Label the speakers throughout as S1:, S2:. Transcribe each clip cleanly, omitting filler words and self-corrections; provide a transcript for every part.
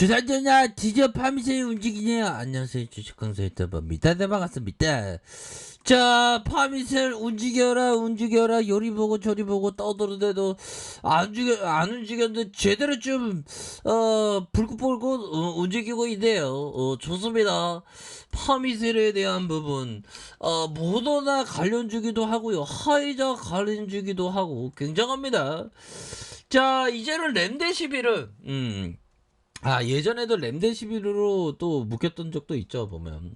S1: 주사전야 드디어 파미셀이 움직이네요. 안녕하세요, 주식강사 유튜버입니다. 네, 반갑습니다. 자, 파미셀 움직여라. 요리 보고 저리 보고 떠들어대도 안 움직였는데 제대로 좀 불긋불긋 움직이고 있네요. 좋습니다. 파미셀에 대한 부분 모더나 관련주기도 하고요, 하이자 관련주기도 하고 굉장합니다. 자, 이제는 램데시비를 예전에도 램데시비르로 또 묶였던 적도 있죠, 보면.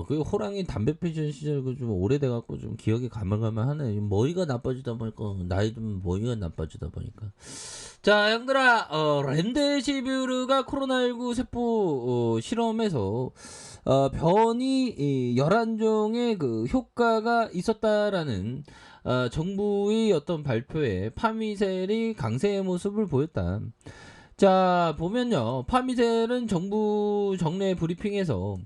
S1: 그 호랑이 담배 피던 시절 그 좀 오래돼갖고 좀 기억이 가물가물하네. 머리가 나빠지다 보니까, 나이 좀 머리가 나빠지다 보니까. 자, 형들아, 램데시비르가 코로나19 세포 실험에서 변이 11종의 그 효과가 있었다라는 정부의 어떤 발표에 파미셀이 강세의 모습을 보였다. 자, 보면요, 파미셀은 정부 정례 브리핑에서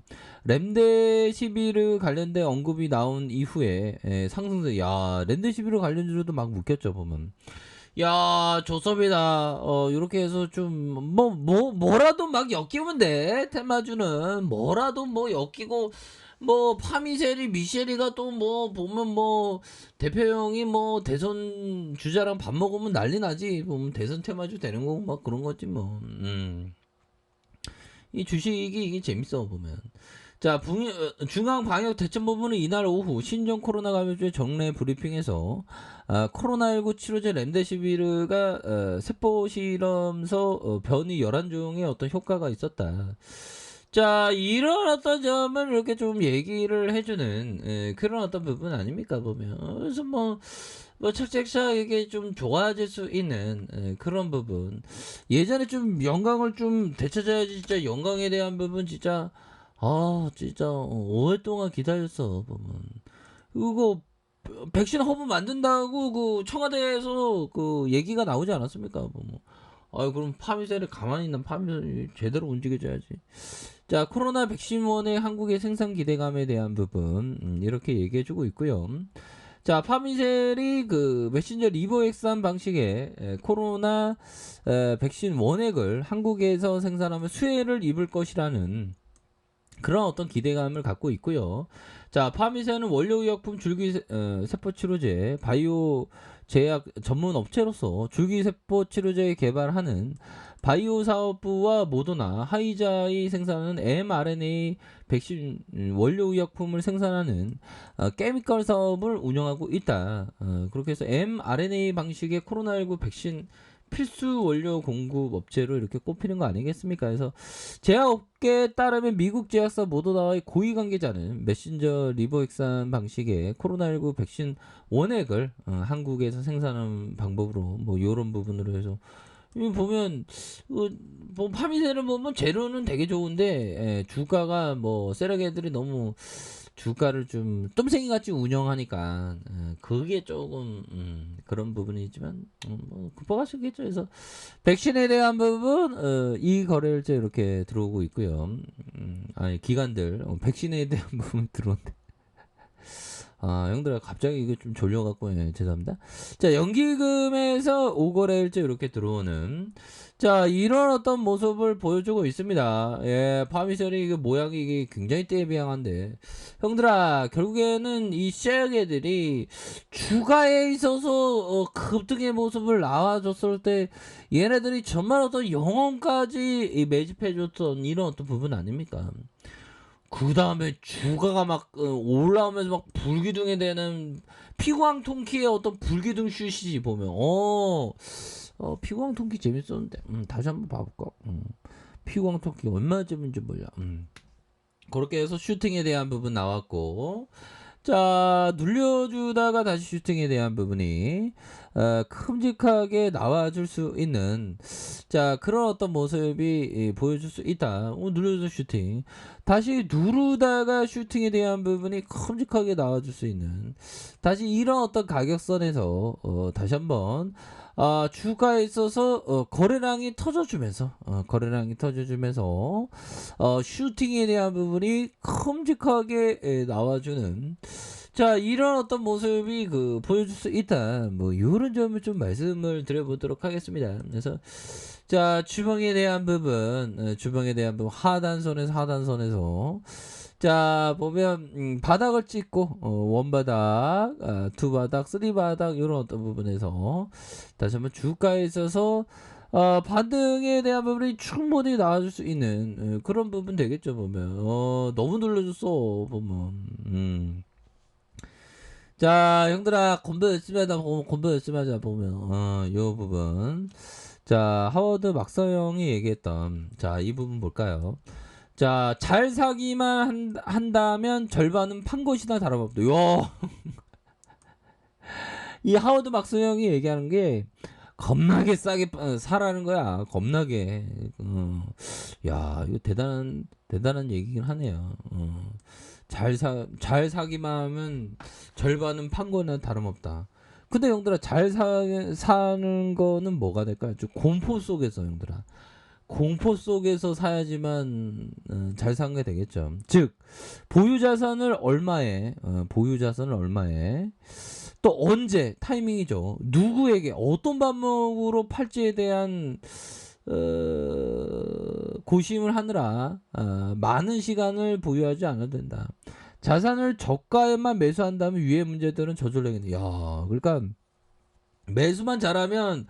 S1: 램데시비르 관련된 언급이 나온 이후에 상승세. 야, 램데시비르 관련주로도 막 묶였죠, 보면. 야, 좋습니다. 요렇게 해서 좀 뭐라도 막 엮이면 돼. 테마주는 뭐라도 뭐 엮이고, 뭐 파미셀이 미셸이가 또 뭐 보면 뭐 대표형이 뭐 대선 주자랑 밥 먹으면 난리 나지. 보면 대선 테마주 되는 거고 막 그런 거지 뭐. 이 주식이 이게 재밌어 보면. 자, 중앙방역대책본부는 이날 오후 신종 코로나 감염주의 정례 브리핑에서 코로나19 치료제 렘데시비르가 세포 실험서 변이 11종의 어떤 효과가 있었다. 자, 이런 어떤 점을 이렇게 좀 얘기를 해주는 그런 어떤 부분 아닙니까, 보면. 그래서 뭐 착착착 좀 좋아질 수 있는 그런 부분. 예전에 좀 영광을 좀 되찾아야지. 진짜 영광에 대한 부분 진짜 진짜 오랫동안 기다렸어, 보면. 그거 백신 허브 만든다고 그 청와대에서 그 얘기가 나오지 않았습니까, 보면. 그럼 파미셀이 가만히 있는 파미셀이 제대로 움직여줘야지. 자, 코로나 백신원의 한국의 생산 기대감에 대한 부분 이렇게 얘기해주고 있고요. 자, 파미셀이 그 메신저 리보엑산 방식의 코로나 백신 원액을 한국에서 생산하면 수혜를 입을 것이라는 그런 어떤 기대감을 갖고 있고요. 자, 파미셀은 원료의약품 줄기세포치료제 바이오 제약 전문 업체로서 줄기세포치료제 개발하는 바이오 사업부와 모더나 하이자이 생산하는 mRNA 백신 원료의약품을 생산하는 케미컬 사업을 운영하고 있다. 그렇게 해서 mRNA 방식의 코로나19 백신 필수 원료 공급 업체로 이렇게 꼽히는 거 아니겠습니까? 그래서 제약업계에 따르면 미국 제약사 모더나와의 고위 관계자는 메신저 리보엑산 방식의 코로나19 백신 원액을 한국에서 생산하는 방법으로 뭐 이런 부분으로 해서 보면 뭐 파미셀은 보면 재료는 되게 좋은데 주가가 뭐 세력애들이 너무 주가를 좀 똠생이 같이 운영하니까 그게 조금 그런 부분이지만 뭐 극복할 수 있겠죠. 그래서 백신에 대한 부분 이 거래일제 이렇게 들어오고 있고요. 기관들 백신에 대한 부분 들어온대. 형들아 갑자기 이거 좀 졸려갖고 죄송합니다. 자, 연기금에서 5거래일째 이렇게 들어오는 자, 이런 어떤 모습을 보여주고 있습니다. 파미셀이 이게 모양이 이게 굉장히 떼비양한데 형들아, 결국에는 이 셰어게들이 주가에 있어서 급등의 모습을 나와줬을 때 얘네들이 정말 어떤 영혼까지 매집해줬던 이런 어떤 부분 아닙니까? 그 다음에 주가가 막 올라오면서 막 불기둥에 되는 피광통키의 어떤 불기둥 슛이 보면 피광통키 재밌었는데 다시 한번 봐볼까. 피광통키 얼마나 재밌는지 몰라. 그렇게 해서 슈팅에 대한 부분 나왔고, 자, 눌려주다가 다시 슈팅에 대한 부분이 큼직하게 나와줄 수 있는 자, 그런 어떤 모습이 보여줄 수 있다. 눌려서 슈팅 다시 누르다가 슈팅에 대한 부분이 큼직하게 나와줄 수 있는 다시 이런 어떤 가격선에서 다시 한번 주가에 있어서 거래량이 터져주면서 슈팅에 대한 부분이 큼직하게 나와주는 자, 이런 어떤 모습이 보여줄 수 있다. 뭐 요런 점을 좀 말씀을 드려보도록 하겠습니다. 그래서 자, 주방에 대한 부분, 주방에 대한 부분 하단선에서 자, 보면 바닥을 찍고 원바닥, 투바닥, 쓰리바닥 요런 어떤 부분에서 다시 한번 주가에 있어서 반등에 대한 부분이 충분히 나와줄 수 있는 그런 부분 되겠죠. 보면 너무 눌러줬어 보면. 자, 형들아, 건배 열심히 하다 보면, 건배 열심히 하자 보면, 요 부분. 자, 하워드 막서 형이 얘기했던, 자, 이 부분 볼까요? 자, 잘 사기만 한다면 절반은 판 것이나 다름없다. 요, 이 하워드 막서 형이 얘기하는 게, 겁나게 싸게 사라는 거야. 겁나게. 야, 이거 대단한 얘기긴 하네요. 잘 사기만 하면 절반은 판 거나 다름없다. 근데 형들아, 사는 거는 뭐가 될까요? 좀 공포 속에서, 형들아. 공포 속에서 사야지만 잘 산 게 되겠죠. 즉, 보유 자산을 얼마에, 또 언제, 타이밍이죠. 누구에게, 어떤 방법으로 팔지에 대한 고심을 하느라 많은 시간을 보유하지 않아도 된다. 자산을 저가에만 매수한다면 위의 문제들은 저절로 해결돼. 야, 그러니까 매수만 잘하면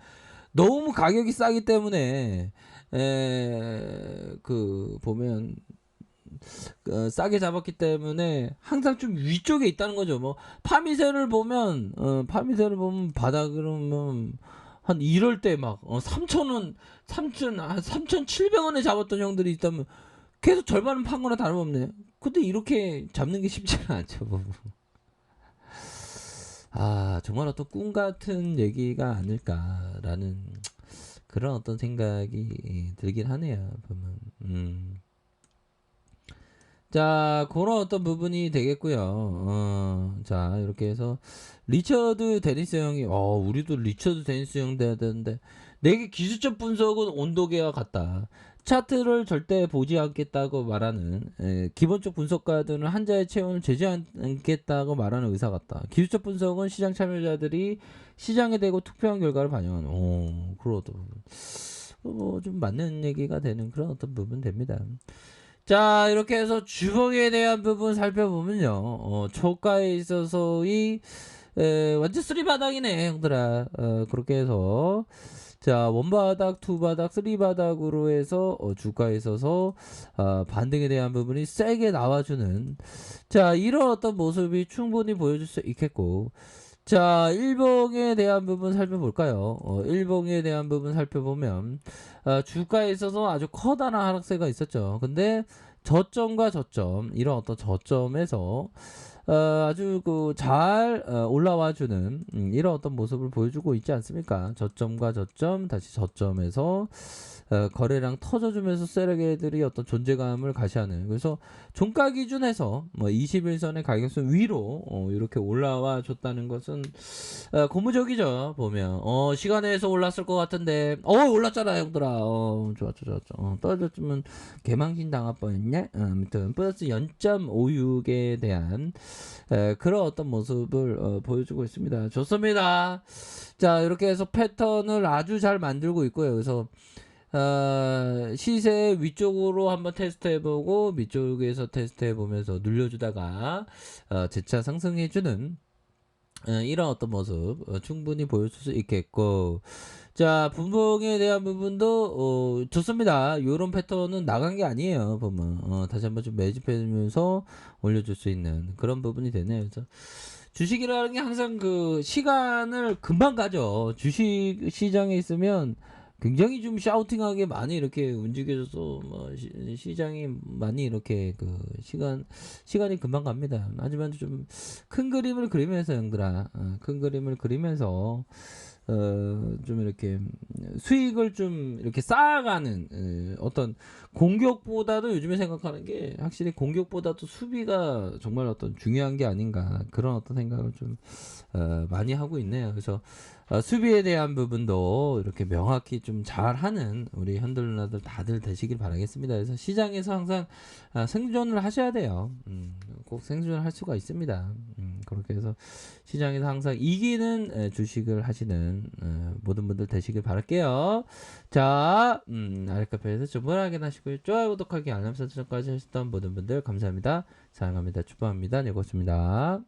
S1: 너무 가격이 싸기 때문에 보면 싸게 잡았기 때문에 항상 좀 위쪽에 있다는 거죠. 뭐 파미세를 보면 바닥으로는 한 이럴 때 막 3,000원, 3,700원에 잡았던 형들이 있다면 계속 절반은 판 거나 다름없네. 근데 이렇게 잡는 게 쉽지는 않죠. 정말 어떤 꿈 같은 얘기가 아닐까라는 그런 어떤 생각이 들긴 하네요. 보면. 자, 그런 어떤 부분이 되겠고요. 자, 이렇게 해서 리처드 데니스 형이 우리도 리처드 데니스 형 돼야 되는데 내게 기술적 분석은 온도계와 같다. 차트를 절대 보지 않겠다고 말하는 기본적 분석가들은 한자의 체온을 재지 않겠다고 말하는 의사 같다. 기술적 분석은 시장 참여자들이 시장에 대고 투표한 결과를 반영하는 그런 어떤 부분. 좀 맞는 얘기가 되는 그런 어떤 부분 됩니다. 자, 이렇게 해서 주봉에 대한 부분 살펴보면요. 초가에 있어서의 완전 쓰리바닥이네, 형들아. 그렇게 해서 자, 원바닥, 투바닥, 쓰리바닥으로 해서 주가에 있어서 반등에 대한 부분이 세게 나와주는 자, 이런 어떤 모습이 충분히 보여줄 수 있겠고 자, 일봉에 대한 부분 살펴볼까요? 일봉에 대한 부분 살펴보면 주가에 있어서 아주 커다란 하락세가 있었죠. 근데 저점과 저점 이런 어떤 저점에서 아주 잘 올라와주는 이런 어떤 모습을 보여주고 있지 않습니까? 저점과 저점 다시 저점에서 거래량 터져주면서 세력애들이 어떤 존재감을 가시하는 그래서 종가 기준에서 뭐 21선의 가격선 위로 이렇게 올라와 줬다는 것은 고무적이죠. 보면 시간에서 올랐을 것 같은데 올랐잖아 형들아. 좋았죠. 떨어졌으면 개망신 당할 뻔했네. 아무튼 플러스 0.56에 대한 그런 어떤 모습을 보여주고 있습니다. 좋습니다. 자, 이렇게 해서 패턴을 아주 잘 만들고 있고요. 그래서 시세 위쪽으로 한번 테스트해보고 밑쪽에서 테스트해보면서 눌려주다가 재차 상승해주는 이런 어떤 모습 충분히 보여줄 수 있겠고 자, 분봉에 대한 부분도 좋습니다. 요런 패턴은 나간 게 아니에요. 보면 다시 한번 좀 매집해주면서 올려줄 수 있는 그런 부분이 되네요. 그래서 주식이라는 게 항상 시간을 금방 가죠. 주식 시장에 있으면 굉장히 좀 샤우팅하게 많이 이렇게 움직여줘서 뭐 시장이 많이 이렇게 시간이 금방 갑니다. 하지만 좀 큰 그림을 그리면서 형들아 큰 그림을 그리면서 좀 이렇게 수익을 좀 이렇게 쌓아가는 어떤 공격보다도 요즘에 생각하는 게 확실히 공격보다도 수비가 정말 어떤 중요한 게 아닌가 그런 어떤 생각을 좀 많이 하고 있네요. 그래서 수비에 대한 부분도 이렇게 명확히 좀 잘하는 우리 현들 누나들 다들 되시길 바라겠습니다. 그래서 시장에서 항상 생존을 하셔야 돼요. 꼭 생존을 할 수가 있습니다. 그렇게 해서 시장에서 항상 이기는 주식을 하시는 모든 분들 되시길 바랄게요. 자, 아랫카페에서 주문 확인하시고요. 좋아요, 구독하기, 알람 설정까지 하셨던 모든 분들 감사합니다. 사랑합니다. 축복합니다. 네, 고맙습니다.